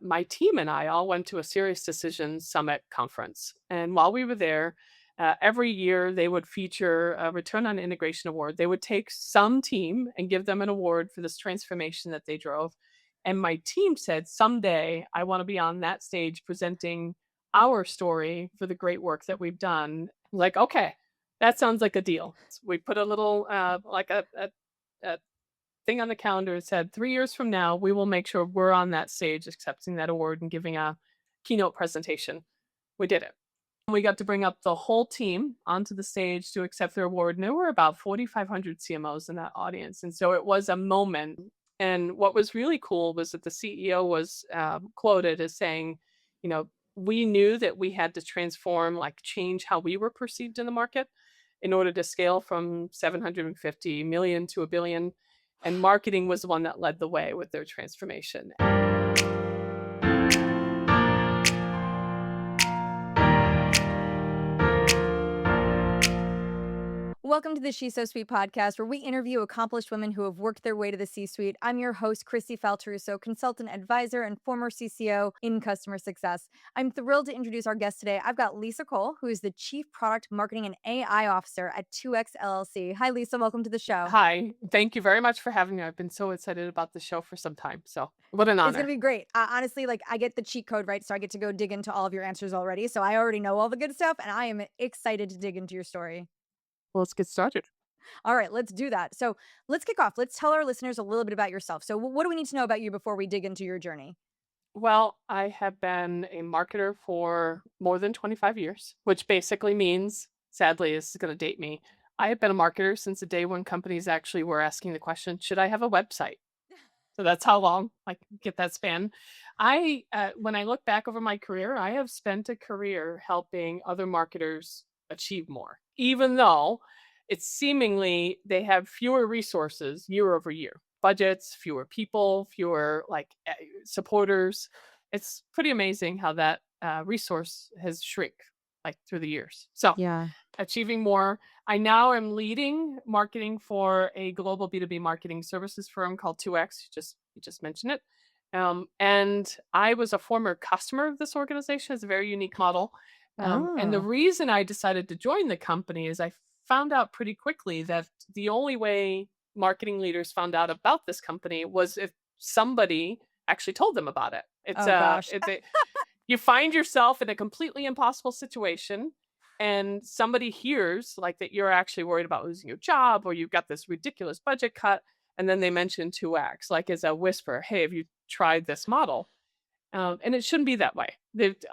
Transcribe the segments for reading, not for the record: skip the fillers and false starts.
my team and I all went to a Sirius Decision Summit conference. And while we were there, every year they would feature a Return on Integration Award. They would take some team and give them an award for this transformation that they drove. And my team said, someday I want to be on that stage presenting our story for the great work that we've done. Like, okay, that sounds like a deal. So we put a little, like a thing on the calendar that said 3 years from now, we will make sure we're on that stage accepting that award and giving a keynote presentation. We did it. We got to bring up the whole team onto the stage to accept their award. And there were about 4,500 CMOs in that audience. And so it was a moment. And what was really cool was that the CEO was quoted as saying, we knew that we had to transform, like change how we were perceived in the market in order to scale from 750 million to a billion. And marketing was the one that led the way with their transformation. Welcome to the She's So Sweet podcast, where we interview accomplished women who have worked their way to the C-suite. I'm your host, Christy Falteruso, consultant advisor and former CCO in customer success. I'm thrilled to introduce our guest today. I've got Lisa Cole, who is the Chief Product Marketing and AI Officer at 2X LLC. Hi, Lisa. Welcome to the show. Hi, thank you very much for having me. I've been so excited about the show for some time. So, what an It's going honor. to be great. Honestly, I get the cheat code, right? So I get to go dig into all of your answers already. So I already know all the good stuff, and I am excited to dig into your story. Well, let's get started. All right, let's do that. So let's kick off. Let's tell our listeners a little bit about yourself. So, what do we need to know about you before we dig into your journey? Well, I have been a marketer for more than 25 years, which basically means, sadly, this is going to date me. I have been a marketer since the day when companies actually were asking the question, should I have a website? So that's how long I get that span. When I look back over my career, I have spent a career helping other marketers achieve more, even though it's seemingly they have fewer resources year over year, budgets, fewer people, fewer supporters. It's pretty amazing how that resource has shrunk like through the years. So Yeah. achieving more. I now am leading marketing for a global B2B marketing services firm called 2X. You just mentioned it. And I was a former customer of this organization. It's a very unique model. And the Oh, reason I decided to join the company is I found out pretty quickly that the only way marketing leaders found out about this company was if somebody actually told them about it. oh gosh. You find yourself in a completely impossible situation and somebody hears like that you're actually worried about losing your job or you've got this ridiculous budget cut and then they mention 2x like as a whisper, hey, have you tried this model? And it shouldn't be that way.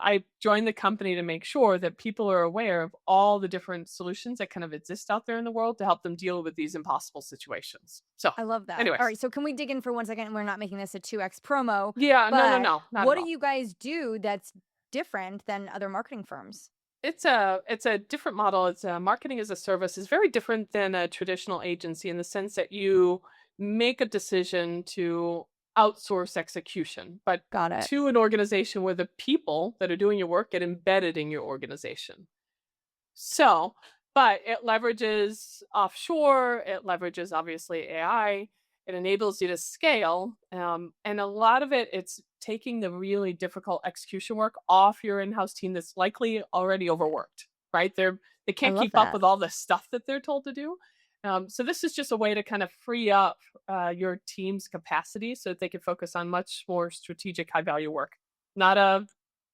I joined the company to make sure that people are aware of all the different solutions that kind of exist out there in the world to help them deal with these impossible situations. So I love that. All anyways, right, so can we dig in for 1 second? We're not making this a 2X promo, yeah, no, no, but no, not what at do all. you guys do that's different than other marketing firms? It's a different model. It's a marketing as a service is very different than a traditional agency in the sense that you make a decision to outsource execution, but Got it. to an organization where the people that are doing your work get embedded in your organization. So, but it leverages offshore, it leverages obviously AI, it enables you to scale. And a lot of it's taking the really difficult execution work off your in-house team that's likely already overworked, right? They I can't love keep up that. with all the stuff that they're told to do. So this is just a way to kind of free up your team's capacity so that they can focus on much more strategic, high value work. Not a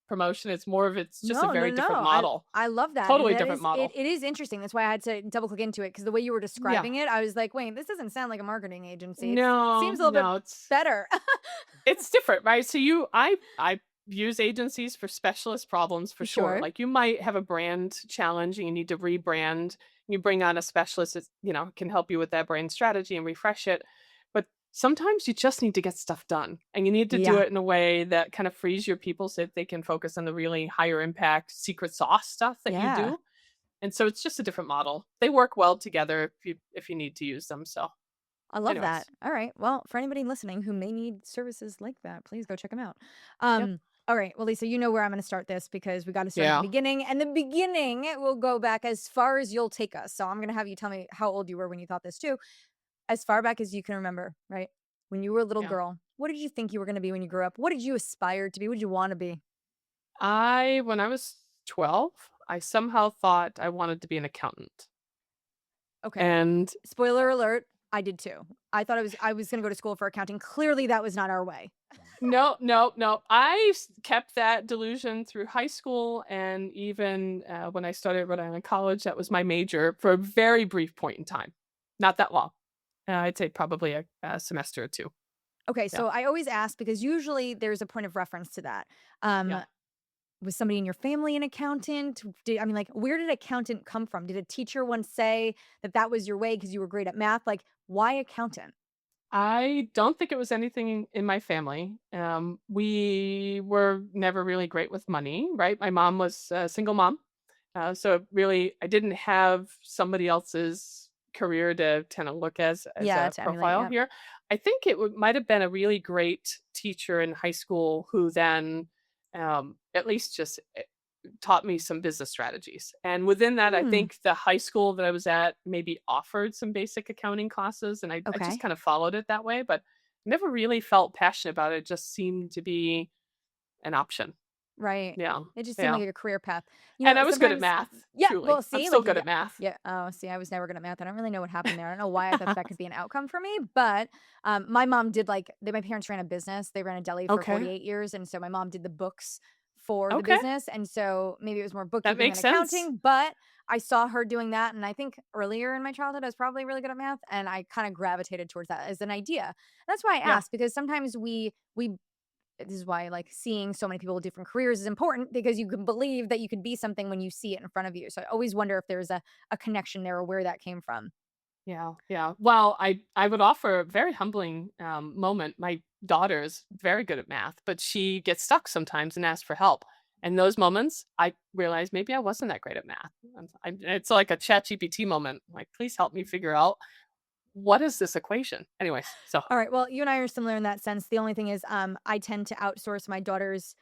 promotion. It's just a No, no, very no. different I model. I love that, and Totally that different is it. model. It is interesting. That's why I had to double click into it because the way you were Yeah. describing it, I was like, wait, this doesn't sound like a marketing agency. It No, seems a little bit no, better. it's different, right? So I use agencies for specialist problems for sure. Sure. Like you might have a brand challenge and you need to rebrand. You bring on a specialist that, can help you with that brand strategy and refresh it. But sometimes you just need to get stuff done and you need to do Yeah, it in a way that kind of frees your people so that they can focus on the really higher impact secret sauce stuff that you yeah. do. And so it's just a different model. They work well together if you need to use them. So I love that. anyways. All right. Well, for anybody listening who may need services like that, please go check them out. Yep. All right. Well, Lisa, you know where I'm going to start this because we got to start at the Yeah. beginning, and the beginning will go back as far as you'll take us. So I'm going to have you tell me how old you were when you thought this too, as far back as you can remember, right? When you were a little Yeah. girl. What did you think you were gonna be when you grew up? What did you aspire to be? What did you wanna be? When I was 12, I somehow thought I wanted to be an accountant. Okay. And Spoiler alert, I did too. I was gonna go to school for accounting. Clearly, that was not our way. no, no, no. Kept that delusion through high school and even when I started Rhode Island College, that was my major for a very brief point in time. Not that long. I'd say probably a semester or two. Okay, Yeah. so I always ask because usually there's a point of reference to that. Yeah. Um, was somebody in your family an accountant? Like, where did accountant come from? Did a teacher once say that that was your way because you were great at math? Like, why accountant? I don't think it was anything in my family. We were never really great with money, right? My mom was a single mom. So really, I didn't have somebody else's career to kind of look as Yeah, a to emulate. profile Yep. here. I think might have been a really great teacher in high school who then at least just taught me some business strategies. And within that, I Hmm. think the high school that I was at maybe offered some basic accounting classes, and I just Okay. kind of followed it that way, but never really felt passionate about it. It just seemed to be an option. Right. Yeah. It just seemed Yeah. like a career path. And I was good at Sometimes math, yeah, well, truly. I'm see, still like, good yeah, at math. yeah. Oh, see, I was never good at math. I don't really know what happened there. I don't know why I thought that could be an outcome for me, but, my mom did, my parents ran a business. They ran a deli for Okay. 48 years, and so my mom did the books for the Okay. business, and so maybe it was more That bookkeeping makes and sense. accounting, but I saw her doing that, and I think earlier in my childhood, I was probably really good at math, and I kinda gravitated towards that as an idea. That's why I Yeah. asked because sometimes we this is why like seeing so many people with different careers is important because you can believe that you could be something when you see it in front of you. So I always wonder if there's a connection there or where that came from. Yeah, yeah. Well, I would offer a very humbling moment. My daughter is very good at math, but she gets stuck sometimes and asks for help. And those moments, I realize maybe I wasn't that great at math. It's like a chat GPT moment. Like, please help me figure out what is this equation. Anyways, so All right. Well, you and I are similar in that sense. The only thing is, I tend to outsource my daughter's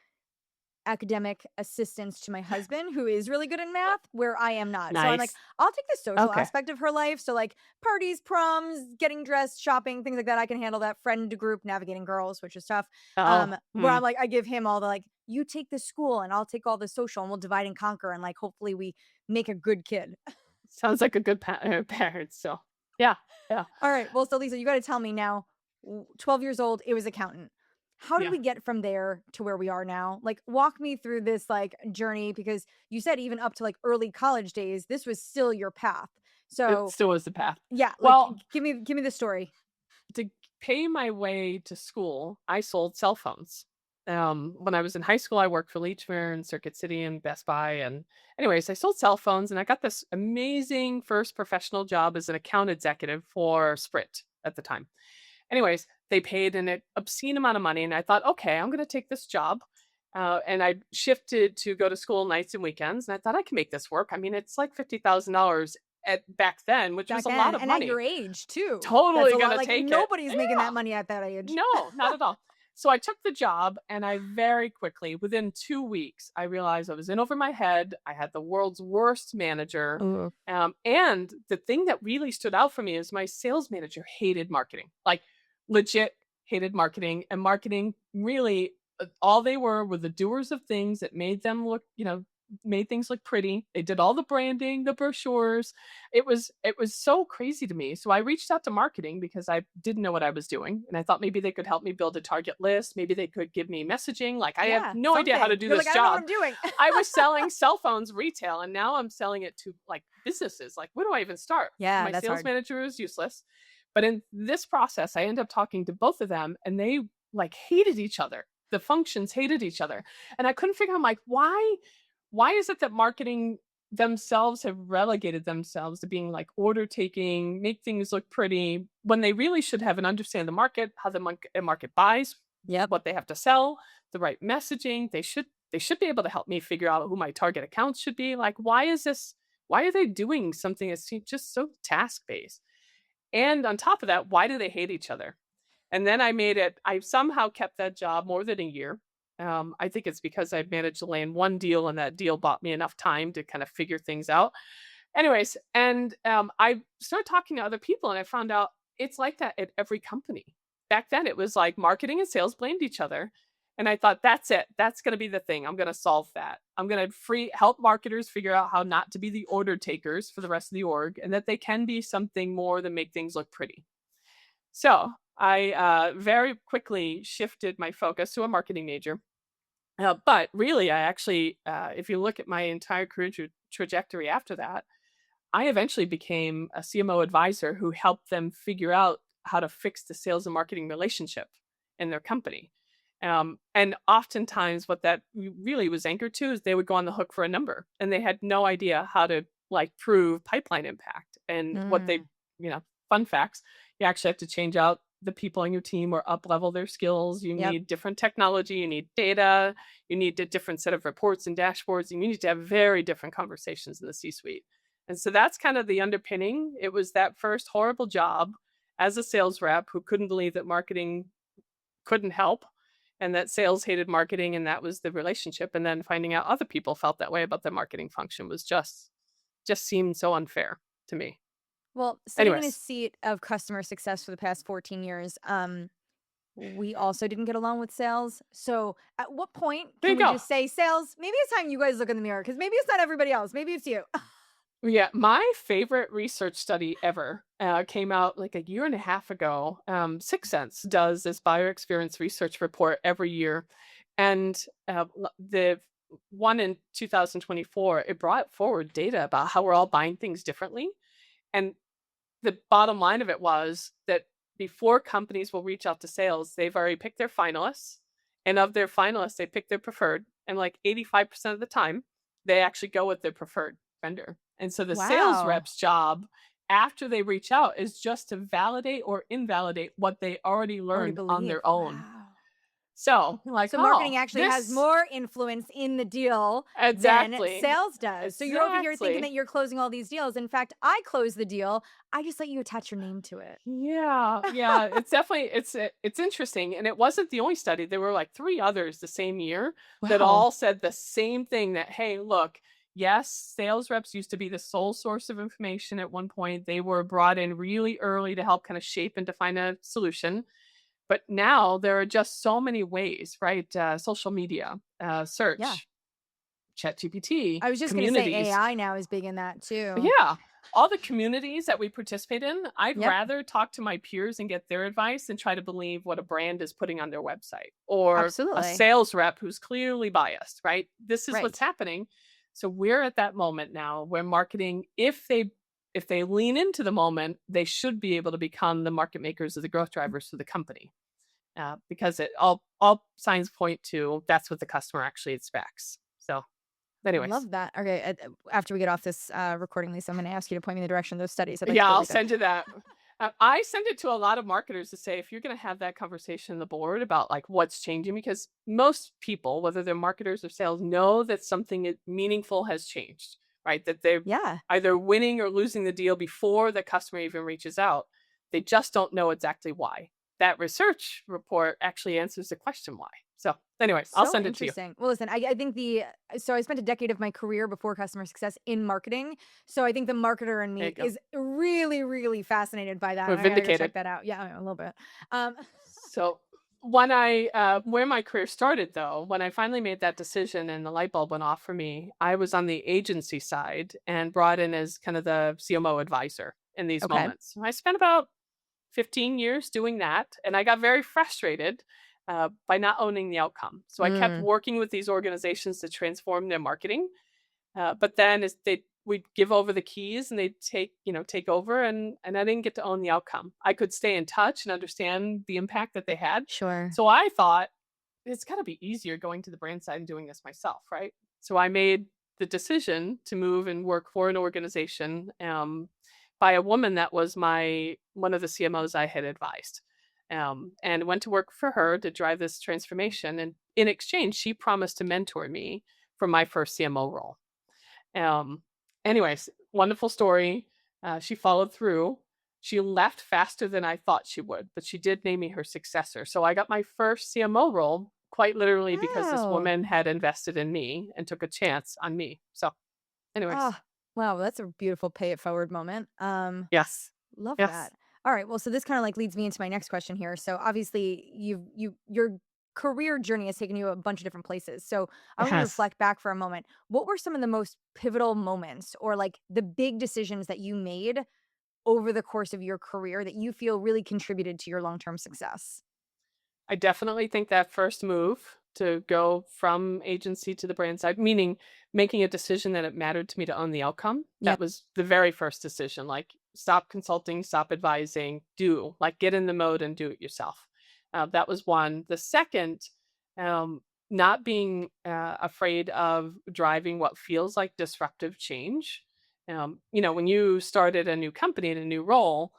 academic assistance to my husband, who is really good in math, where I am not. So I'm like, nice. I'll take the social Okay. aspect of her life. So like parties, proms, getting dressed, shopping, things like that. I can handle that. Friend group, navigating girls, which is tough. Oh, Where I'm like, I give him all the like, you take the school and I'll take all the social and we'll divide and conquer and like hopefully we make a good kid. sounds like a good parent. So, yeah, yeah, All right. Well, so Lisa, you got to tell me now, 12 years old, it was accountant. How did yeah. we get from there to where we are now? Like, walk me through this like journey because you said even up to like early college days, this was still your path. It So, still was the path. yeah, like Well, give me the story. to pay my way to school, I sold cell phones. When I was in high school, I worked for Leachmere and Circuit City and Best Buy. And, anyways, I sold cell phones and I got this amazing first professional job as an account executive for Sprint at the time. Anyways, they paid an obscene amount of money. And I thought, okay, I'm going to take this job. And I shifted to go to school nights and weekends. And I thought I can make this work. I mean, it's like $50,000 at back then, which was Back a lot then of and at money. your age too. That's Totally a lot. gonna Like take it. nobody's making that Yeah. money at that age. No, not at all. So I took the job and I very quickly, within 2 weeks, I realized I was in over my head. I had the world's worst manager. Ooh. And the thing that really stood out for me is my sales manager hated marketing. Like legit hated marketing. And marketing really all they were the doers of things that made them look, made things look pretty. They did all the branding, the brochures, it was so crazy to me. So I reached out to marketing because I didn't know what I was doing, and I thought maybe they could help me build a target list. Maybe they could give me messaging. Like I have Yeah, no idea how to something. do You're like, this I don't know what job. I'm doing. I was selling cell phones retail, and now I'm selling it to like businesses. Like where do I even start? Yeah, My that's sales hard. manager is useless. But in this process, I end up talking to both of them, and they like hated each other. The functions hated each other, and I couldn't figure out. I'm like, why is it that marketing themselves have relegated themselves to being like order taking, make things look pretty when they really should have an understand the market, how the market buys, Yep. what they have to sell, the right messaging. They should be able to help me figure out who my target accounts should be. Like, why is this? Why are they doing something that's just so task based? And on top of that, why do they hate each other? And then I somehow kept that job more than a year. I think it's because I managed to land one deal and that deal bought me enough time to kind of figure things out. Anyways, and I started talking to other people and I found out it's like that at every company. back then it was like marketing and sales blamed each other. And I thought, that's it. That's going to be the thing. I'm going to solve that. I'm going to help marketers figure out how not to be the order takers for the rest of the org and that they can be something more than make things look pretty. So I very quickly shifted my focus to a marketing major. But really, I actually, if you look at my entire career trajectory after that, I eventually became a CMO advisor who helped them figure out how to fix the sales and marketing relationship in their company. And oftentimes, what that really was anchored to is they would go on the hook for a number, and they had no idea how to like prove pipeline impact. And what they, Mm, you know, fun facts, you actually have to change out the people on your team or up level their skills. You yep. need different technology, you need data, you need a different set of reports and dashboards, and you need to have very different conversations in the C suite. And so that's kind of the underpinning. It was that first horrible job as a sales rep who couldn't believe that marketing couldn't help and that sales hated marketing and that was the relationship. And then finding out other people felt that way about the marketing function was just seemed so unfair to me. Well, sitting in a Anyways, seat of customer success for the past 14 years, we also didn't get along with sales. So, at what point there can you we go. just say, sales, maybe it's time you guys look in the mirror because maybe it's not everybody else. Maybe it's you. Yeah, my favorite research study ever came out like a year and a half ago. Sixth Sense does this buyer experience research report every year, and the one in 2024 it brought forward data about how we're all buying things differently, and the bottom line of it was that before companies will reach out to sales, they've already picked their finalists. And of their finalists, they pick their preferred. And like 85% of the time, they actually go with their preferred vendor. And so the sales Wow. rep's job after they reach out is just to validate or invalidate what they already Already learned on believe. their own. Wow. So, like, So oh, marketing actually has this more influence in the deal than exactly, sales does. So you're over here thinking exactly. that you're closing all these deals. In fact, I close the deal. I just let you attach your name to it. Yeah, yeah, it's definitely it's interesting, and it wasn't the only study. There were like 3 others the same year that Wow. all said the same thing that, "Hey, look, yes, sales reps used to be the sole source of information at one point. They were brought in really early to help kind of shape and define a solution, but now there are just so many ways, right? Social media, Yeah. search, ChatGPT, I was just going to say communities. AI now is big in that too. Yeah. All the communities that we participate in, I'd Yep. rather talk to my peers and get their advice than try to believe what a brand is putting on their website or a Absolutely. sales rep who's clearly biased, right? This is what's Right. happening. So we're at that moment now where marketing, if they lean into the moment, they should be able to become the market makers of the growth drivers for the company. Because it all signs point to that's what the customer actually expects. So, anyways, Love that. Okay. After we get off this recording, Lisa, I'm going to ask you to point me in the direction of those studies. I'd like to yeah, go I'll read them. send you that. I send it to a lot of marketers to say if you're going to have that conversation on the board about like what's changing, because most people, whether they're marketers or sales, know that something meaningful has changed, right? That they're Yeah. either winning or losing the deal before the customer even reaches out. They just don't know exactly why. That research report actually answers the question why. So, anyways, I'll So send it to you. interesting. Well, listen, I think so I spent a decade of my career before customer success in marketing. So I think the marketer in There you me go. is really, really fascinated by that. We're And I gotta go check vindicated. that out. Yeah, a little bit. Um, So when I where my career started though, when I finally made that decision and the light bulb went off for me, I was on the agency side and brought in as kind of the CMO advisor in these okay. moments. I spent about 15 years doing that, and I got very frustrated by not owning the outcome. So I kept Mm, working with these organizations to transform their marketing, but then as they we'd give over the keys and they'd take over and I didn't get to own the outcome. I could stay in touch and understand the impact that they had. sure. So I thought it's got to be easier going to the brand side and doing this myself, right? So I made the decision to move and work for an organization by a woman that was my one of the CMOs I had advised. And went to work for her to drive this transformation. And in exchange, she promised to mentor me for my first CMO role. Um, anyways, wonderful story. She followed through. She left faster than I thought she would, but she did name me her successor. So I got my first CMO role quite literally because this Wow. woman had invested in me and took a chance on me. So, anyways, Ah, wow. That's a beautiful pay it forward moment. yes, Love yes. that. All right. Well, so this kind of like leads me into my next question here. So obviously your career journey has taken you a bunch of different places. So I want you to Yes. reflect back for a moment. What were some of the most pivotal moments or like the big decisions that you made over the course of your career that you feel really contributed to your long-term success? I definitely think that first move to go from agency to the brand side, meaning making a decision that it mattered to me to own the outcome, Yeah. that was the very first decision. Like, stop consulting, stop advising, do, like, get in the mode and do it yourself. That was one. The second, um, not being afraid of driving what feels like disruptive change. When you started a new company in a new role,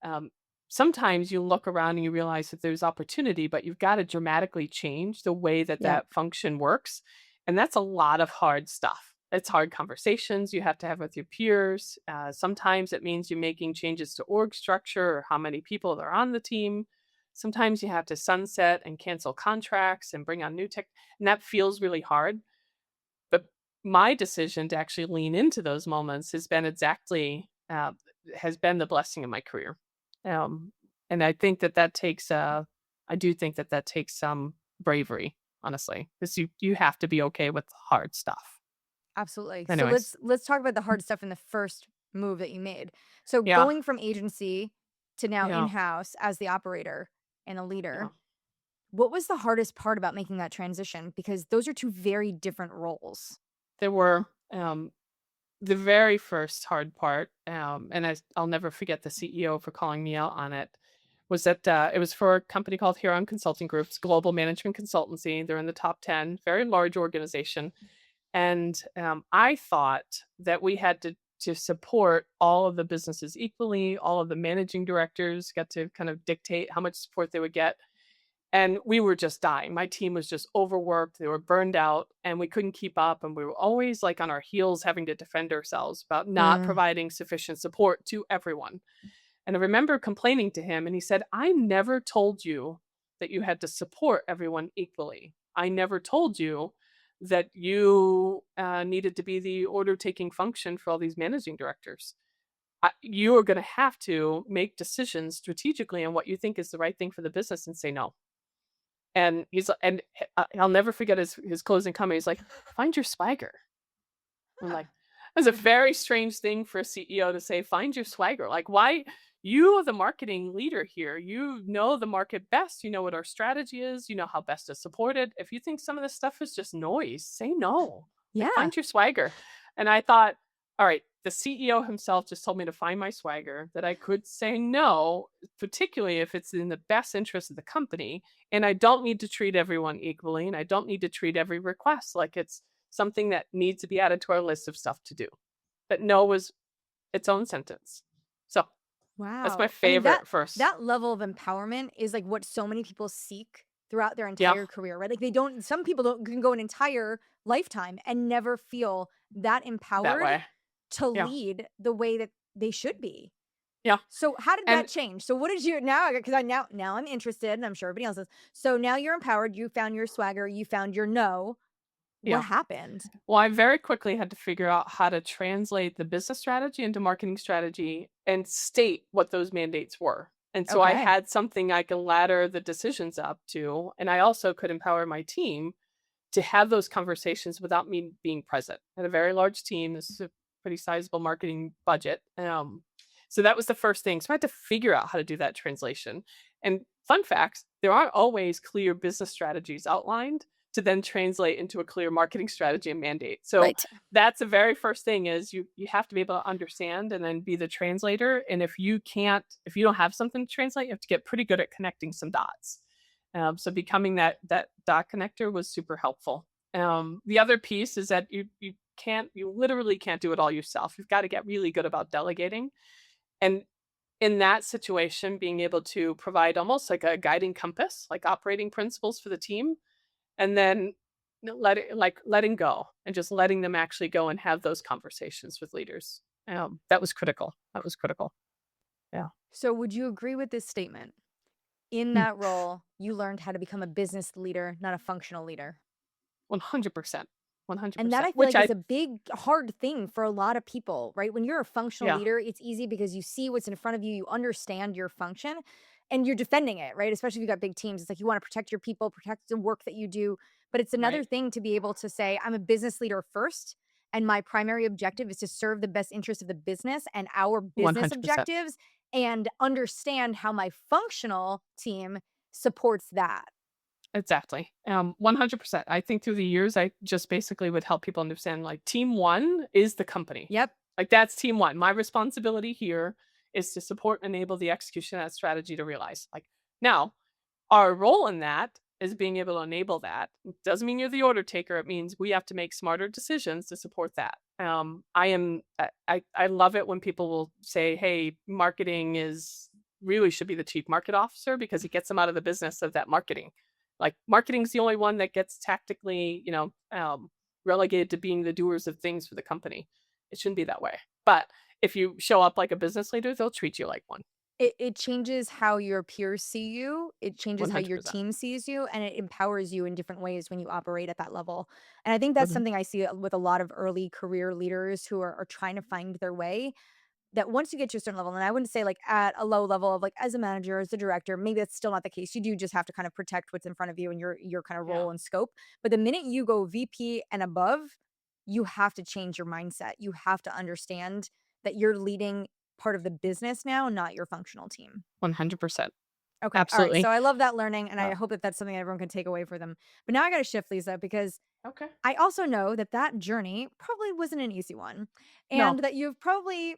um, sometimes you look around and you realize that there's opportunity, but you've got to dramatically change the way that Yeah. that function works. And that's a lot of hard stuff. It's hard conversations you have to have with your peers. Sometimes it means you're making changes to org structure or how many people are on the team. Sometimes you have to sunset and cancel contracts and bring on new tech. And that feels really hard. But my decision to actually lean into those moments has been the blessing of my career. Um, and I do think that that takes some bravery, honestly, because you have to be okay with hard stuff. Absolutely. So Anyways, let's talk about the hard stuff in the first move that you made. So yeah, going from agency to now yeah, in-house as the operator and a yeah. leader, what was the hardest part about making that transition? Because those are two very different roles. There were the very first hard part, and I'll never forget the CEO for calling me out on it, was that it was for a company called Huron Consulting Group's global management consultancy. They're in the top 10, very large organization. And I thought that we had to support all of the businesses equally. All of the managing directors got to kind of dictate how much support they would get. And we were just dying. My team was just overworked. They were burned out and we couldn't keep up. And we were always like on our heels having to defend ourselves about not Mm, providing sufficient support to everyone. And I remember complaining to him, and he said, I never told you that you had to support everyone equally. I never told you that you needed to be the order taking function for all these managing directors. You are going to have to make decisions strategically on what you think is the right thing for the business and say no. And I'll never forget his closing comment. He's like, find your swagger. I'm like, that's a very strange thing for a CEO to say, find your swagger. Like, why? You are the marketing leader here. You know the market best. You know what our strategy is. You know how best to support it. If you think some of this stuff is just noise, say no. Like, yeah. find your swagger. And I thought, all right, the CEO himself just told me to find my swagger, that I could say no, particularly if it's in the best interest of the company. And I don't need to treat everyone equally. And I don't need to treat every request like it's something that needs to be added to our list of stuff to do. But no was its own sentence. So that's my Wow. I mean, favorite first. that level of empowerment is like what so many people seek throughout their Yeah, entire career, right? Like they don't some people don't can go an entire lifetime and never feel that that empowered way. to Yeah, lead the way that they should be. yeah. So how did that And change? So what did you now because I now I'm interested and I'm sure everybody else is. So now you're empowered, you found your swagger, you found your no. What yeah. happened? Well, I very quickly had to figure out how to translate the business strategy into marketing strategy and state what those mandates were. And so I Okay. had something I could ladder the decisions up to. And I also could empower my team to have those conversations without me being present. I had a very large team. This is a pretty sizable marketing budget. So that was the first thing. So I had to figure out how to do that translation. And fun facts, there aren't always clear business strategies outlined to then translate into a clear marketing strategy and mandate. So Right. that's the very first thing is you have to be able to understand and then be the translator. And if you don't have something to translate, you have to get pretty good at connecting some dots. So becoming that dot connector was super helpful. The other piece is that you literally can't do it all yourself. You've got to get really good about delegating. And in that situation, being able to provide almost like a guiding compass, like operating principles for the team, and then letting go and just letting them actually go and have those conversations with leaders. That was critical. That was critical. Yeah. So would you agree with this statement? In Mm, that role, you learned how to become a business leader, not a functional leader. 100%. And that 100%. I feel Which like is I a big, hard thing for a lot of people, right? When you're a functional Yeah, leader, it's easy because you see what's in front of you, you understand your function, and you're defending it, right? Especially if you've got big teams. It's like you want to protect your people, protect the work that you do. But it's another right. thing to be able to say, I'm a business leader first. And my primary objective is to serve the best interest of the business and our business 100%. objectives and understand how my functional team supports that. Exactly. 100%. I think through the years, I just basically would help people understand, like, team 1 is the company. Yep. Like, that's team 1. My responsibility here is to support and enable the execution of that strategy to realize. Like, now, our role in that is being able to enable that. It doesn't mean you're the order taker. It means we have to make smarter decisions to support that. I love it when people will say, "Hey, marketing is really should be the chief market officer because it gets them out of the business of that marketing." Like, marketing's the only one that gets tactically, relegated to being the doers of things for the company. It shouldn't be that way. But if you show up like a business leader, they'll treat you like one. It changes how your peers see you, it changes how your 100%. team sees you, and it empowers you in different ways when you operate at that level, and I think that's 100 something I see with a lot of early career leaders who are trying to find their way, that once you get to a certain level, and I wouldn't say, like, at a low level of, like, as a manager, as a director, maybe that's still not the case, you do just have to kind of protect what's in front of you and your kind of Yeah. role and scope, but the minute you go VP and above, you have to change your mindset, you have to understand that you're leading part of the business now, not your functional team. 100%. Okay, alright, so Absolutely. I love that learning, and I Yeah. hope that that's something everyone can take away for them, but now I gotta shift, Lisa, because Okay. I also know that that journey probably wasn't an easy one, and No. that you've probably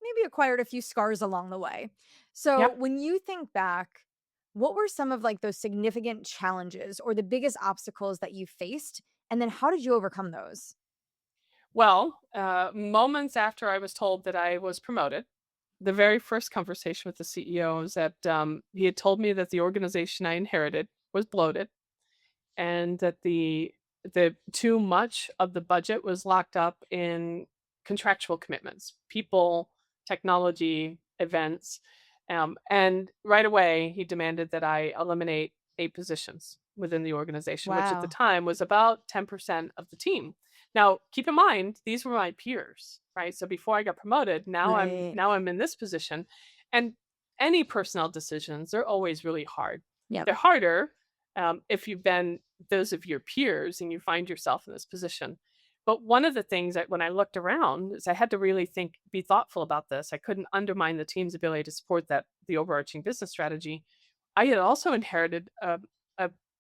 maybe acquired a few scars along the way. So, Yeah. when you think back, what were some of, like, those significant challenges or the biggest obstacles that you faced, and then how did you overcome those? Well, moments after I was told that I was promoted, the very first conversation with the CEO was that he had told me that the organization I inherited was bloated and that the too much of the budget was locked up in contractual commitments, people, technology, events, and right away he demanded that I eliminate 8 positions within the organization, which at the Wow. time was about 10% of the team. Now, keep in mind these were my peers, right? So before I got promoted, Right. now I'm in this position, and any personnel decisions are always really hard. Yep. They're harder if you've been those of your peers and you find yourself in this position. But one of the things that when I looked around is I had to really think, be thoughtful about this. I couldn't undermine the team's ability to support the overarching business strategy. I had also inherited a,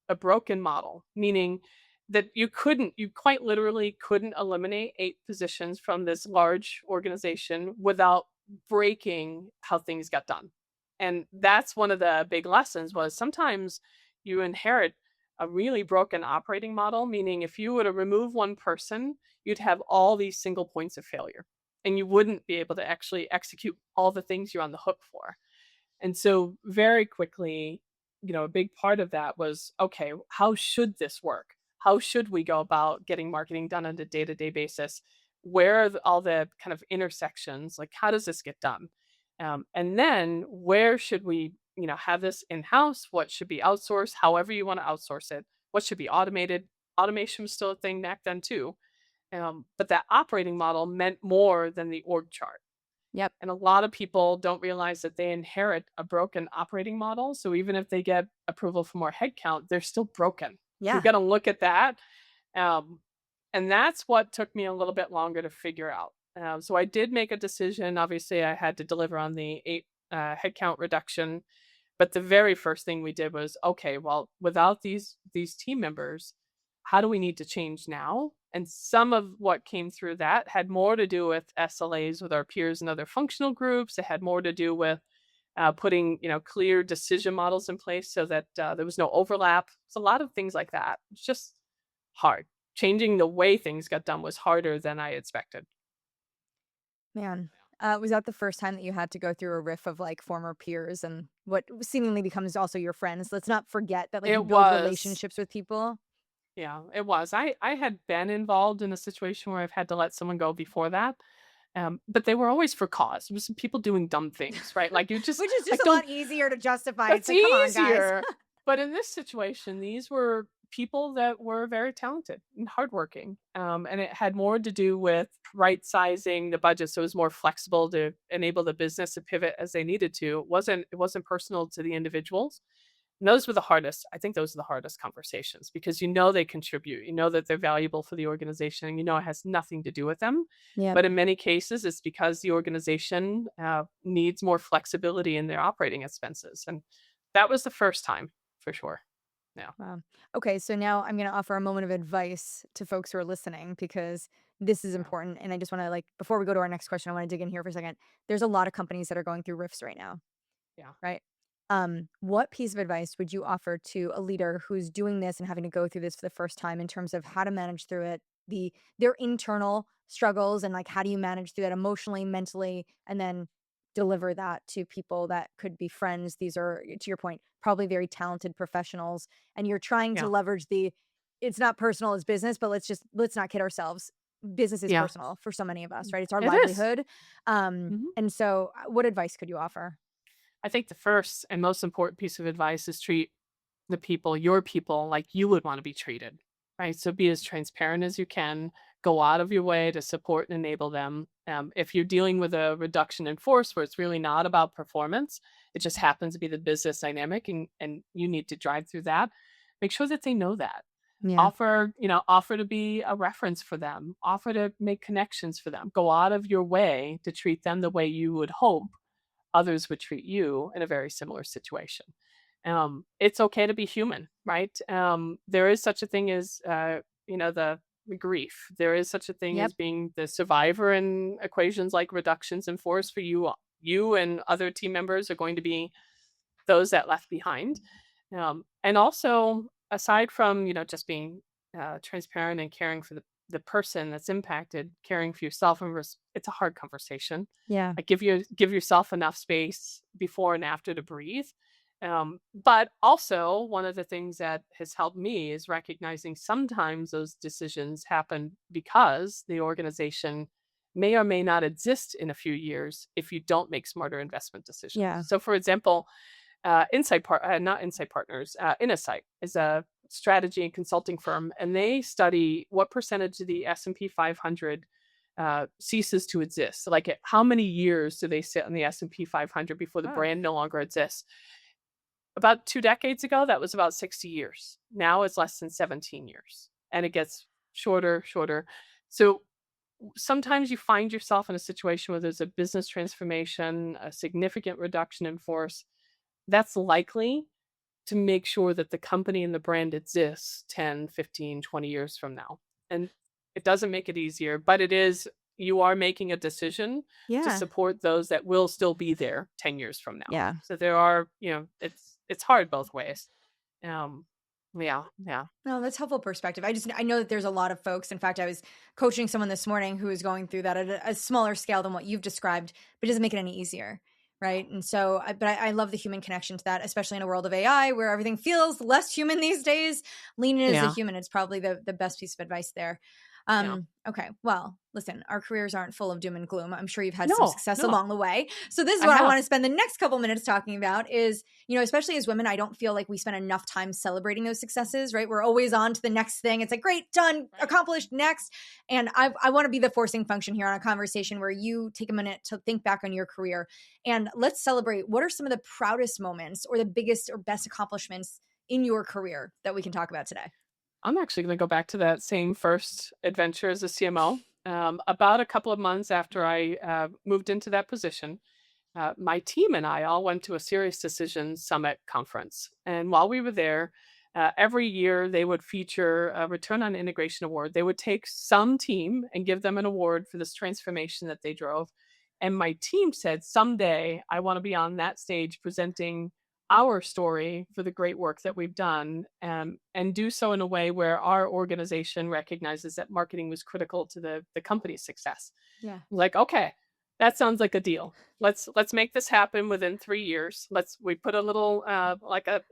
a broken model, meaning that you quite literally couldn't eliminate 8 positions from this large organization without breaking how things got done. And that's one of the big lessons was sometimes you inherit a really broken operating model, meaning if you were to remove one person, you'd have all these single points of failure and you wouldn't be able to actually execute all the things you're on the hook for. And so very quickly, a big part of that was, okay, how should this work? How should we go about getting marketing done on a day-to-day basis? Where are all the kind of intersections? Like, how does this get done? And then where should we, have this in-house? What should be outsourced? However you want to outsource it. What should be automated? Automation was still a thing back then too. But that operating model meant more than the org chart. Yep. And a lot of people don't realize that they inherit a broken operating model. So even if they get approval for more headcount, they're still broken. So we've Yeah. got to look at that. Um, and that's what took me a little bit longer to figure out. So I did make a decision. Obviously, I had to deliver on the 8 headcount reduction. But the very first thing we did was, okay, well, without these team members, how do we need to change now? And some of what came through that had more to do with SLAs with our peers and other functional groups. It had more to do with putting clear decision models in place so that there was no overlap. It's a lot of things like that. It's just hard. Changing the way things got done was harder than I expected. Man, was that the first time that you had to go through a riff of, like, former peers and what seemingly becomes also your friends? Let's not forget that, like, you It build was. relationships with people. Yeah, it was. I had been involved in a situation where I've had to let someone go before that. But they were always for cause. It was people doing dumb things, right? Like you just Which is just like a lot don't easier to justify. It's that's like, "Come on, guys." easier. But in this situation, these were people that were very talented and hardworking. And it had more to do with right sizing the budget so it was more flexible to enable the business to pivot as they needed to. It wasn't personal to the individuals. And those were the hardest. I think those are the hardest conversations because they contribute. You know that they're valuable for the organization and you know it has nothing to do with them. Yep. But in many cases, it's because the organization needs more flexibility in their operating expenses. And that was the first time for sure. Yeah. Wow. Okay, so now I'm going to offer a moment of advice to folks who are listening because this is Yeah. important. And I just want to, like, before we go to our next question, I want to dig in here for a second. There's a lot of companies that are going through rifts right now, Yeah. right? What piece of advice would you offer to a leader who's doing this and having to go through this for the first time in terms of how to manage through it, their internal struggles, and like how do you manage through that emotionally, mentally, and then deliver that to people that could be friends. These are, to your point, probably very talented professionals, and you're trying to Yeah. leverage the it's not personal as business, but let's not kid ourselves. Business is Yeah. personal for so many of us, right? It's our It is. livelihood. Mhm. And so what advice could you offer? I think the first and most important piece of advice is treat the people, your people, like you would want to be treated, right? So be as transparent as you can. Go out of your way to support and enable them. If you're dealing with a reduction in force where it's really not about performance, it just happens to be the business dynamic, and you need to drive through that. Make sure that they know that. Yeah. Offer to be a reference for them. Offer to make connections for them. Go out of your way to treat them the way you would hope others would treat you in a very similar situation. It's okay to be human, right? There is such a thing as the grief. There is such a thing Yep. as being the survivor in equations like reductions in force for you. You and other team members are going to be those that left behind. And also, aside from just being transparent and caring for the person that's impacted, caring for yourself it's a hard conversation. Yeah. Like give yourself enough space before and after to breathe. But also, one of the things that has helped me is recognizing sometimes those decisions happen because the organization may or may not exist in a few years if you don't make smarter investment decisions. Yeah. So, for example, not Insight Partners, Innosight is a strategy and consulting firm, and they study what percentage of the S&P 500 ceases to exist. So, like, how many years do they sit on the S&P 500 before the Oh. brand no longer exists? About 2 decades ago, that was about 60 years. Now it's less than 17 years, and it gets shorter, shorter. So sometimes you find yourself in a situation where there's a business transformation, a significant reduction in force. That's likely to make sure that the company and the brand exists 10, 15, 20 years from now. And it doesn't make it easier, but you are making a decision to Yeah. support those that will still be there 10 years from now. Yeah. So there are, it's hard both ways. Um, yeah, yeah, No, that's helpful perspective. I know that there's a lot of folks. In fact, I was coaching someone this morning who is going through that at a smaller scale than what you've described, but it doesn't make it any easier, right? And so, I love the human connection to that, especially in a world of AI where everything feels less human these days. Lean in as a yeah, human. It's probably the best piece of advice there. yeah. Okay. Well, listen, our careers aren't full of doom and gloom. I'm sure you've had some No, success no, along the way. So this is I what I want have. to spend the next couple minutes talking about is, especially as women, I don't feel like we spend enough time celebrating those successes, right? We're always on to the next thing. It's like, great, done, Right. accomplished, next. And I want to be the forcing function here on a conversation where you take a minute to think back on your career and let's celebrate what are some of the proudest moments or the biggest or best accomplishments in your career that we can talk about today. I'm actually going to go back to that same first adventure as a CMO. About a couple of months after I moved into that position, my team and I all went to a Sirius Decision Summit conference. And while we were there, every year they would feature a Return on Integration Award. They would take some team and give them an award for this transformation that they drove. And my team said, someday I want to be on that stage presenting our story for the great work that we've done, and do so in a way where our organization recognizes that marketing was critical to the company's success. Yeah. Like, okay, that sounds like a deal. Let's make this happen within 3 years. We put a little like a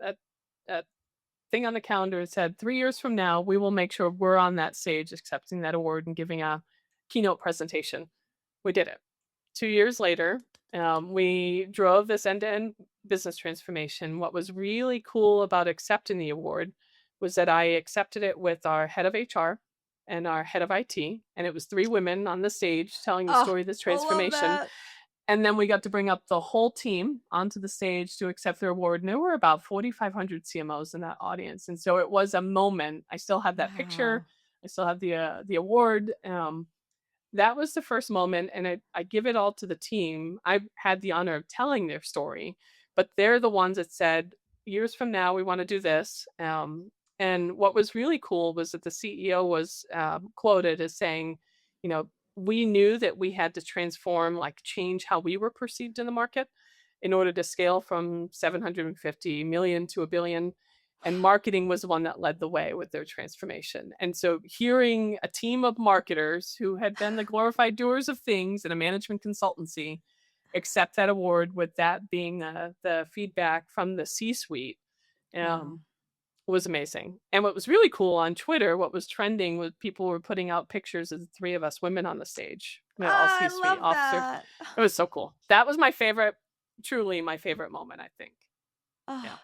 thing on the calendar that said 3 years from now we will make sure we're on that stage accepting that award and giving a keynote presentation. We did it. 2 years later, we drove this end-to-end business transformation. What was really cool about accepting the award was that I accepted it with our head of HR and our head of IT, and it was 3 women on the stage telling the Oh, story of this I love transformation, that. and then we got to bring up the whole team onto the stage to accept their award, and there were about 4,500 CMOs in that audience, and so it was a moment. I still have that picture. Wow. I still have the award. That was the first moment, and I give it all to the team. I had the honor of telling their story, but they're the ones that said, "Years from now, we want to do this." And what was really cool was that the CEO was quoted as saying, "You know, we knew that we had to transform, like change how we were perceived in the market, in order to scale from 750 million to a billion." And marketing was the one that led the way with their transformation. And so hearing a team of marketers who had been the glorified doers of things in a management consultancy accept that award, with that being the feedback from the C-suite, Wow. um, was amazing. And what was really cool on Twitter, what was trending was people were putting out pictures of the 3 of us women on the stage, all Ah, I C-suite love officers. that. It was so cool. That was my favorite, truly my favorite moment, I think. Oh, Yeah.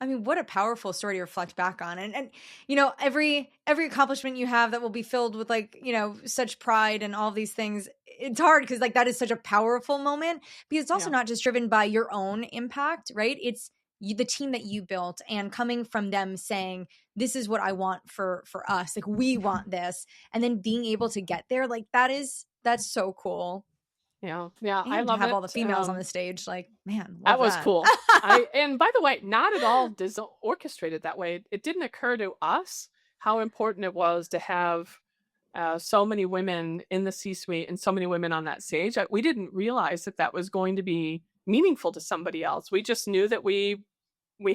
I mean, what a powerful story to reflect back on. And you know, every accomplishment you have that will be filled with like, you know, such pride and all these things. It's hard because like that is such a powerful moment because it's also Yeah. not just driven by your own impact, right? It's you, the team that you built and coming from them saying, this is what I want for us. Like we want this. And then being able to get there, like that's so cool. Yeah. Yeah, I And to love have it. all the females on the stage, like, man, That love was that. cool. I and by the way, not at all orchestrated that way. It didn't occur to us how important it was to have so many women in the C-suite and so many women on that stage. We didn't realize that that was going to be meaningful to somebody else. We just knew that we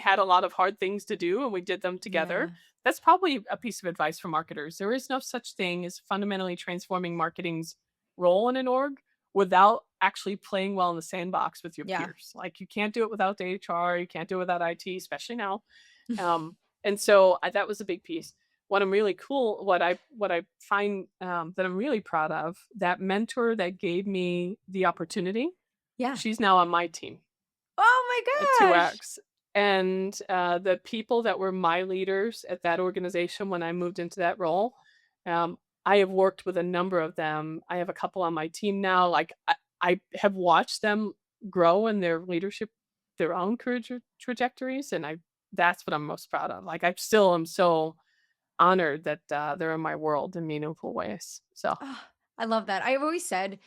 had a lot of hard things to do and we did them together. Yeah. That's probably a piece of advice for marketers. There is no such thing as fundamentally transforming marketing's role in an org without actually playing well in the sandbox with your Yeah. peers. Like you can't do it without HR, you can't do it without IT, especially now. And so that was a big piece. What I'm really cool, what I find that I'm really proud of, that mentor that gave me the opportunity, Yeah. she's now on my team Oh at my gosh. 2X. And the people that were my leaders at that organization when I moved into that role, I have worked with a number of them. I have a couple on my team now. Like I have watched them grow in their leadership, their own career trajectories, and that's what I'm most proud of. Like I still am so honored that they're in my world in meaningful ways. So Oh, I love that. I've always said,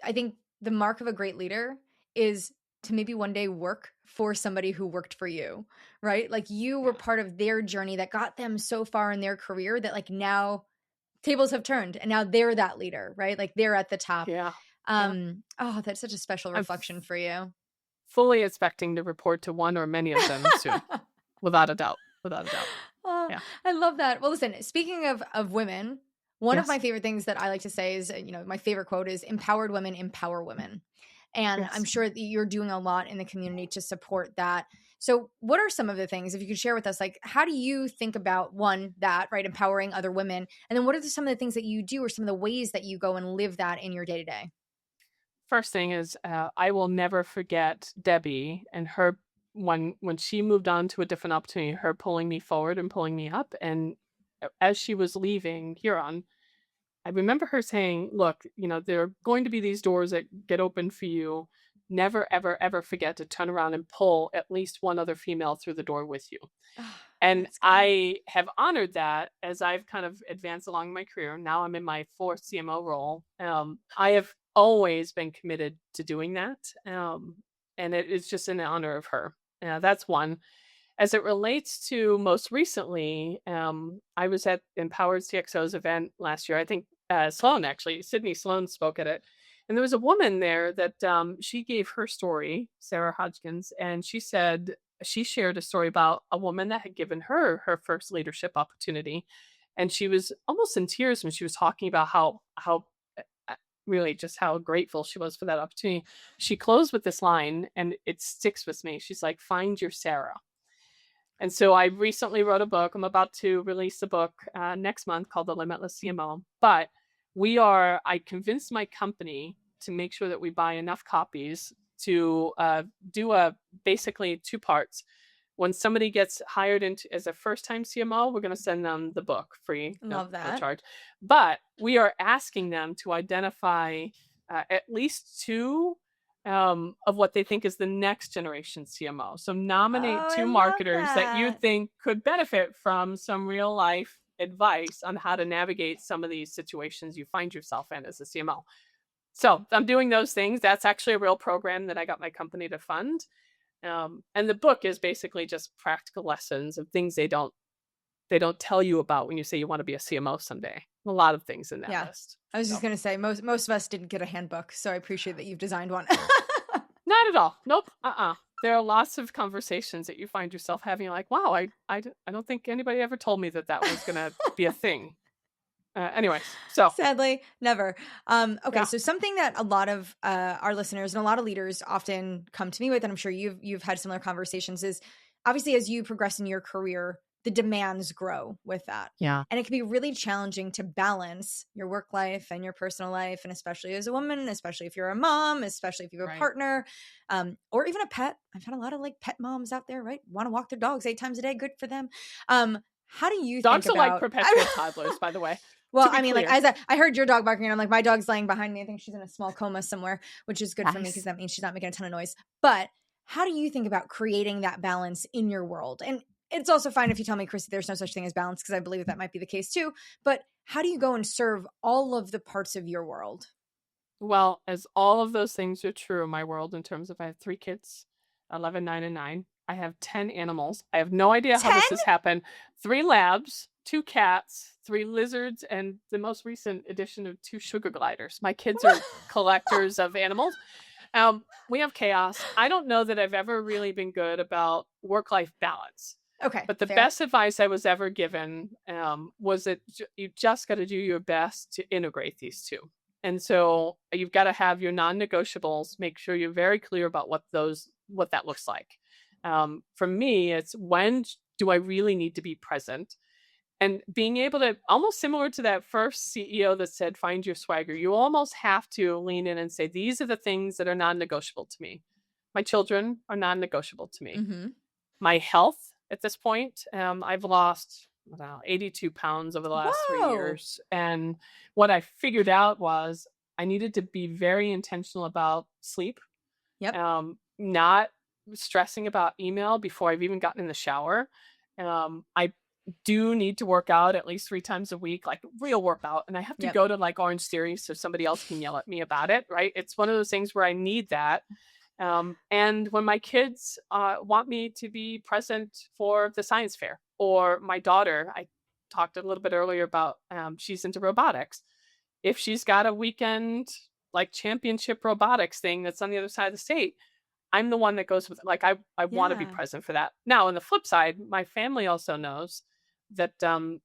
I think the mark of a great leader is to maybe one day work for somebody who worked for you, right? Like you were yeah, part of their journey that got them so far in their career that like now tables have turned and now they're that leader, right? Like they're at the top. yeah, yeah. Oh, that's such a special I'm reflection for you. fully expecting to report to one or many of them soon, without a doubt. Without a doubt. Oh, Yeah. I love that. Well, listen, speaking of women, one of my Yes. favorite things that I like to say is, you know, my favorite quote is empowered women empower women. And I'm Yes. sure that you're doing a lot in the community to support that. So, what are some of the things, if you could share with us, like, how do you think about one, that, right, empowering other women? And then what are some of the things that you do or some of the ways that you go and live that in your day to day? First thing is, I will never forget Debbie and her when she moved on to a different opportunity, her pulling me forward and pulling me up. And as she was leaving Huron, I remember her saying, "Look, you know, there are going to be these doors that get open for you. Never, ever, ever forget to turn around and pull at least one other female through the door with you." Oh, And that's good. I have honored that as I've kind of advanced along my career. Now I'm in my fourth CMO role. I have always been committed to doing that. And it is just in honor of her. That's one. As it relates to most recently, I was at Empowered CXO's event last year. I think Sloan, actually, Sydney Sloan spoke at it. And there was a woman there that she gave her story, Sarah Hodgkins, and she said she shared a story about a woman that had given her her first leadership opportunity. And she was almost in tears when she was talking about how uh, really just how grateful she was for that opportunity. She closed with this line, and it sticks with me. She's like, "Find your Sarah." And so I recently wrote a book. I'm about to release a book next month called The Limitless CMO. But I convinced my company to make sure that we buy enough copies to do basically two parts. when somebody gets hired into as a first-time CMO, we're gonna send them the book free, no Love no that. charge. But we are asking them to identify, at least 2, of what they think is the next generation CMO. So nominate Oh, 2 I love marketers that you that. think could benefit from some real life advice on how to navigate some of these situations you find yourself in as a CMO. So I'm doing those things. That's actually a real program that I got my company to fund. And the book is basically just practical lessons of things they don't tell you about when you say you want to be a CMO someday. A lot of things in that Yeah. list. I was just So gonna say most of us didn't get a handbook, so I appreciate that you've designed one. not at all. Nope. There are lots of conversations that you find yourself having. You're like, wow, I don't think anybody ever told me that that was going to be a thing. Anyways, so Sadly, never. Okay, yeah, so something that a lot of our listeners and a lot of leaders often come to me with, and I'm sure you've had similar conversations, is obviously as you progress in your career, the demands grow with that. yeah, And it can be really challenging to balance your work life and your personal life, and especially as a woman, especially if you're a mom, especially if you have a right. partner, or even a pet. I've had a lot of like pet moms out there, right? Want to walk their dogs 8 times a day, good for them. How do you think Dogs are like about? perpetual toddlers, by the way. Well, To be I mean, like clear. as I heard your dog barking, and I'm like, my dog's laying behind me. I think she's in a small coma somewhere, which is good for me because Nice. that means she's not making a ton of noise. But how do you think about creating that balance in your world? And it's also fine if you tell me, Chrissy, there's no such thing as balance, because I believe that might be the case too. But how do you go and serve all of the parts of your world? Well, as all of those things are true in my world, in terms of I have 3 kids, 11, 9, and 9. I have 10 animals. I have no idea how 10? this has happened. 3 labs, 2 cats, 3 lizards, and the most recent addition of 2 sugar gliders. My kids are collectors of animals. We have chaos. I don't know that I've ever really been good about work-life balance. Okay, But the fair. best advice I was ever given, was that you just got to do your best to integrate these 2. And so you've got to have your non-negotiables. Make sure you're very clear about what that looks like. For me, it's when do I really need to be present? And being able to, almost similar to that first CEO that said, find your swagger, you almost have to lean in and say, these are the things that are non negotiable to me. My children are non negotiable to me. Mm-hmm. My health at this point, I've lost 82 pounds over the last three Whoa. years. And what I figured out was I needed to be very intentional about sleep, Yep. not stressing about email before I've even gotten in the shower. I do need to work out at least 3 times a week, like real workout. And I have to Yep. go to like Orange Theory so somebody else can yell at me about it, right? It's one of those things where I need that. And when my kids want me to be present for the science fair, or my daughter, I talked a little bit earlier about she's into robotics. If she's got a weekend like championship robotics thing that's on the other side of the state, I'm the one that goes with it. Like I want to be Yeah. present for that. Now, on the flip side, my family also knows that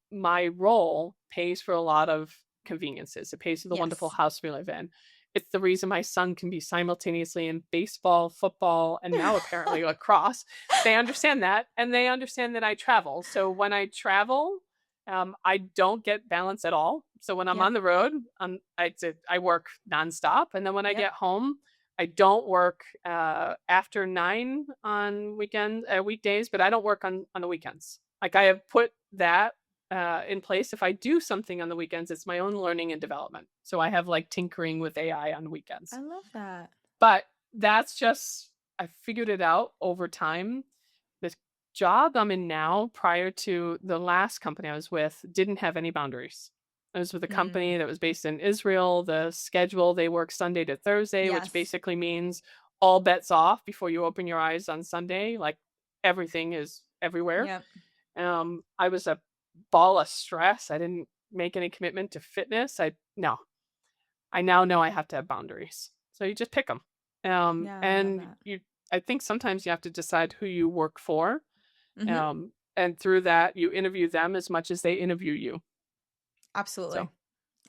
my role pays for a lot of conveniences. It pays for the wonderful Yes. house we live in. It's the reason my son can be simultaneously in baseball, football, and now apparently lacrosse. They understand that, and they understand that I travel. So when I travel, I don't get balance at all. So when I'm Yep. on the road, I work nonstop, and then when I Yep. get home, I don't work after 9 on weekdays, but I don't work on the weekends. Like I have put that in place. If I do something on the weekends, it's my own learning and development. So I have like tinkering with AI on I weekends. love that. But that's just I figured it out over time. The job I'm in now, prior to the last company I was with, didn't have any boundaries. I was with a Mm. company that was based in Israel. The schedule, they work Sunday to Thursday, which Yes. basically means all bets off before you open your eyes on Sunday. Like everything is everywhere. Yep. I was a ball of stress. I didn't make any commitment to fitness. I now know I have to have boundaries. So you just pick them. Yeah, I love And that. I think sometimes you have to decide who you work for. Mhm. And through that, you interview them as much as they interview you. Absolutely. So,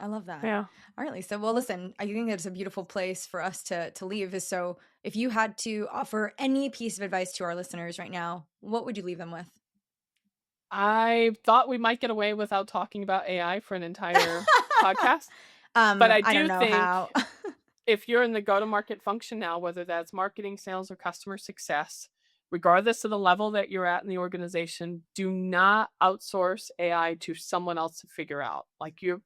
I love that. yeah. All right, Lisa. Well, listen, I think it's a beautiful place for us to leave. Is so if you had to offer any piece of advice to our listeners right now, what would you leave them with? I thought we might get away without talking about AI for an entire podcast. But I I don't do know think how. if you're in the go to market function now, whether that's marketing, sales, or customer success, regardless of the level that you're at in the organization, do not outsource AI to someone else to figure out. Like you've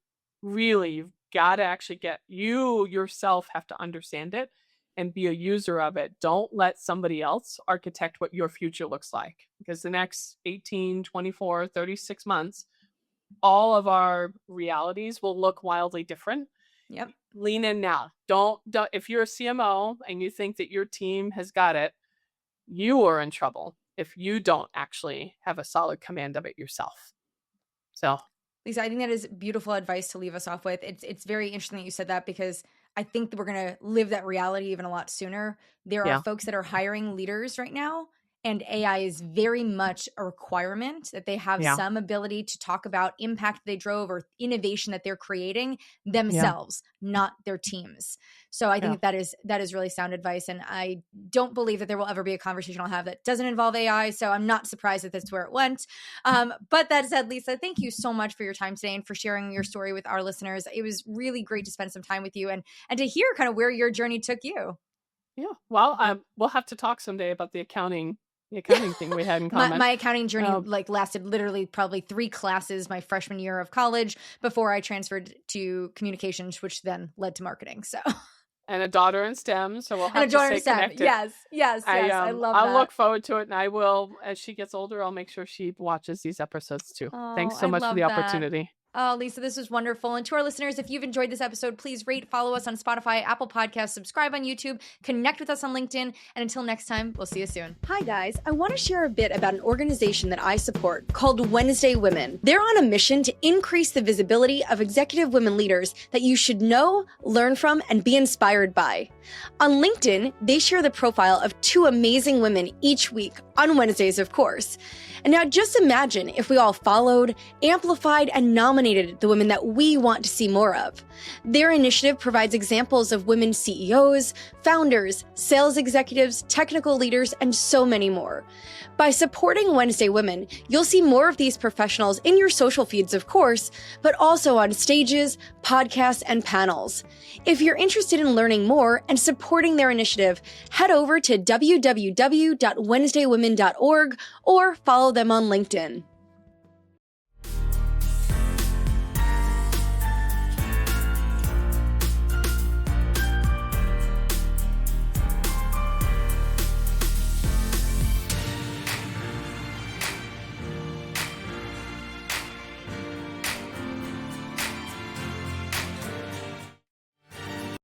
got to actually you yourself have to understand it and be a user of it. Don't let somebody else architect what your future looks like, because the next 18, 24, 36 months, all of our realities will look wildly different. Yep. Lean in now. Don't if you're a CMO and you think that your team has got it, you are in trouble if you don't actually have a solid command of it yourself. So, Lisa, I think that is beautiful advice to leave us off with. It's very interesting that you said that, because I think that we're going to live that reality even a lot sooner. There are yeah. folks that are hiring leaders right now, and AI is very much a requirement that they have Yeah. some ability to talk about impact they drove or innovation that they're creating Yeah. themselves, not their teams. So I Yeah. think that is really sound advice, and I don't believe that there will ever be a conversation I'll have that doesn't involve AI. So I'm not surprised that that's where it went. But that said, Lisa, thank you so much for your time today and for sharing your story with our listeners. It was really great to spend some time with you and to hear kind of where your journey took you. Yeah. Well, we'll have to talk someday about the accounting thing we had in my, common. my accounting journey Um, lasted literally probably 3 classes my freshman year of college before I transferred to communications, which then led to marketing. So, and a daughter in STEM, so we'll and a have to daughter in stay STEM. connected. Yes, yes, yes. I love I'll that. look forward to it, and I will, as she gets older, I'll make sure she watches these episodes too. Oh, Thanks so I much for the love that. opportunity. Oh, Lisa, this was wonderful. And to our listeners, if you've enjoyed this episode, please rate, follow us on Spotify, Apple Podcasts, subscribe on YouTube, connect with us on LinkedIn. And until next time, we'll see you soon. Hi, guys. I want to share a bit about an organization that I support called Wednesday Women. They're on a mission to increase the visibility of executive women leaders that you should know, learn from, and be inspired by. On LinkedIn, they share the profile of 2 amazing women each week, on Wednesdays, of course. And now just imagine if we all followed, amplified, and nominated the women that we want to see more of. Their initiative provides examples of women CEOs, founders, sales executives, technical leaders, and so many more. By supporting Wednesday Women, you'll see more of these professionals in your social feeds, of course, but also on stages, podcasts, and panels. If you're interested in learning more and supporting their initiative, head over to www.wednesdaywomen.org or follow them on LinkedIn.